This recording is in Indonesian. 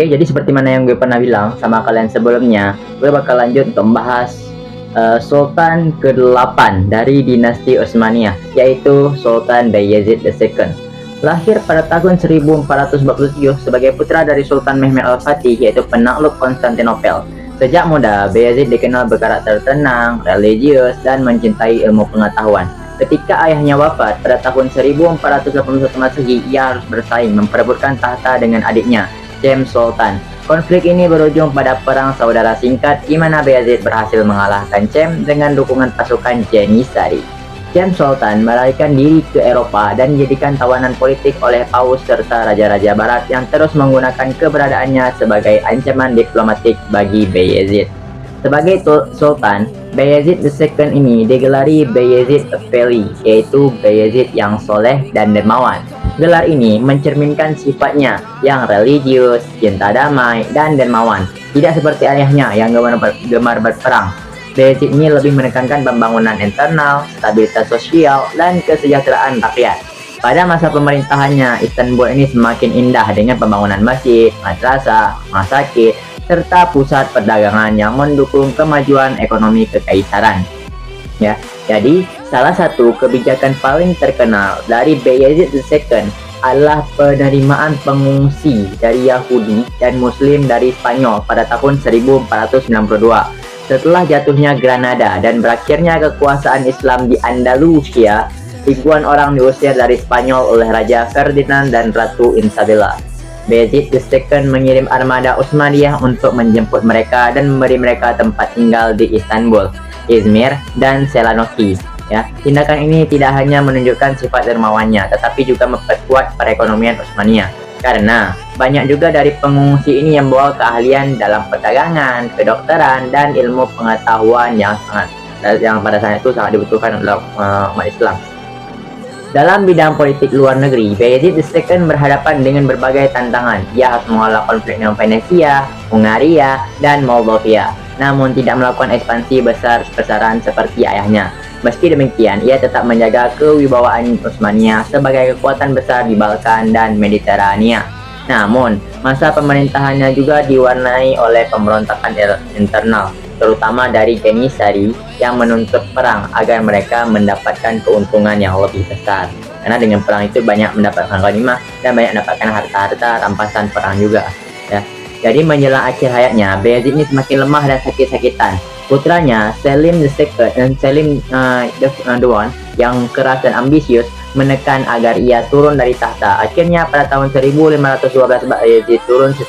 Oke, jadi seperti mana yang gue pernah bilang sama kalian sebelumnya, gue bakal lanjut untuk membahas Sultan ke-8 dari dinasti Utsmaniyah, yaitu Sultan Bayezid II. Lahir pada tahun 1447 sebagai putra dari Sultan Mehmed Al-Fatih, yaitu penakluk Konstantinopel. Sejak muda, Bayezid dikenal berkarakter tenang, religius, dan mencintai ilmu pengetahuan. Ketika ayahnya wafat pada tahun 1481 Masehi, ia harus bersaing memperebutkan tahta dengan adiknya, James Sultan. Konflik ini berujung pada perang saudara singkat di mana Bayezid berhasil mengalahkan James dengan dukungan pasukan Janissary. James Sultan melarikan diri ke Eropa dan dijadikan tawanan politik oleh Paus serta raja-raja barat yang terus menggunakan keberadaannya sebagai ancaman diplomatik bagi Bayezid. Sebagai Sultan, Bayezid II ini digelari Bayezid Veli, yaitu Bayezid yang soleh dan dermawan. Gelar ini mencerminkan sifatnya yang religius, cinta damai, dan dermawan. Tidak seperti ayahnya yang gemar berperang. Bayezid ini lebih menekankan pembangunan internal, stabilitas sosial, dan kesejahteraan rakyat. Pada masa pemerintahannya, Istanbul ini semakin indah dengan pembangunan masjid, madrasah, rumah sakit, serta pusat perdagangan yang mendukung kemajuan ekonomi kekaisaran. Ya, jadi salah satu kebijakan paling terkenal dari Bayezid II adalah penerimaan pengungsi dari Yahudi dan Muslim dari Spanyol pada tahun 1492. Setelah jatuhnya Granada dan berakhirnya kekuasaan Islam di Andalusia, ribuan orang diusir dari Spanyol oleh Raja Ferdinand dan Ratu Isabella. Bayezid II mengirim armada Utsmaniyah untuk menjemput mereka dan memberi mereka tempat tinggal di Istanbul, Izmir, dan Selanik. Ya, tindakan ini tidak hanya menunjukkan sifat dermawannya, tetapi juga memperkuat perekonomian Utsmaniyah. Karena banyak juga dari pengungsi ini yang membawa keahlian dalam perdagangan, kedokteran, dan ilmu pengetahuan yang pada saat itu sangat dibutuhkan oleh umat Islam. Dalam bidang politik luar negeri, Bayezid II berhadapan dengan berbagai tantangan. Ia harus mengelola konflik dengan Venesia, Hungaria, dan Moldavia, namun tidak melakukan ekspansi besar-besaran seperti ayahnya. Meski demikian, ia tetap menjaga kewibawaan Utsmaniyah sebagai kekuatan besar di Balkan dan Mediterania. Namun, masa pemerintahannya juga diwarnai oleh pemberontakan internal, terutama dari Janissary yang menuntut perang agar mereka mendapatkan keuntungan yang lebih besar. Karena dengan perang itu banyak mendapatkan ghanimah dan banyak mendapatkan harta-harta rampasan perang juga. Ya. Jadi menjelang akhir hayatnya, Bayezid ini semakin lemah dan sakit-sakitan. Putranya Selim II yang keras dan ambisius menekan agar ia turun dari tahta. Akhirnya pada tahun 1512 Bayezid turun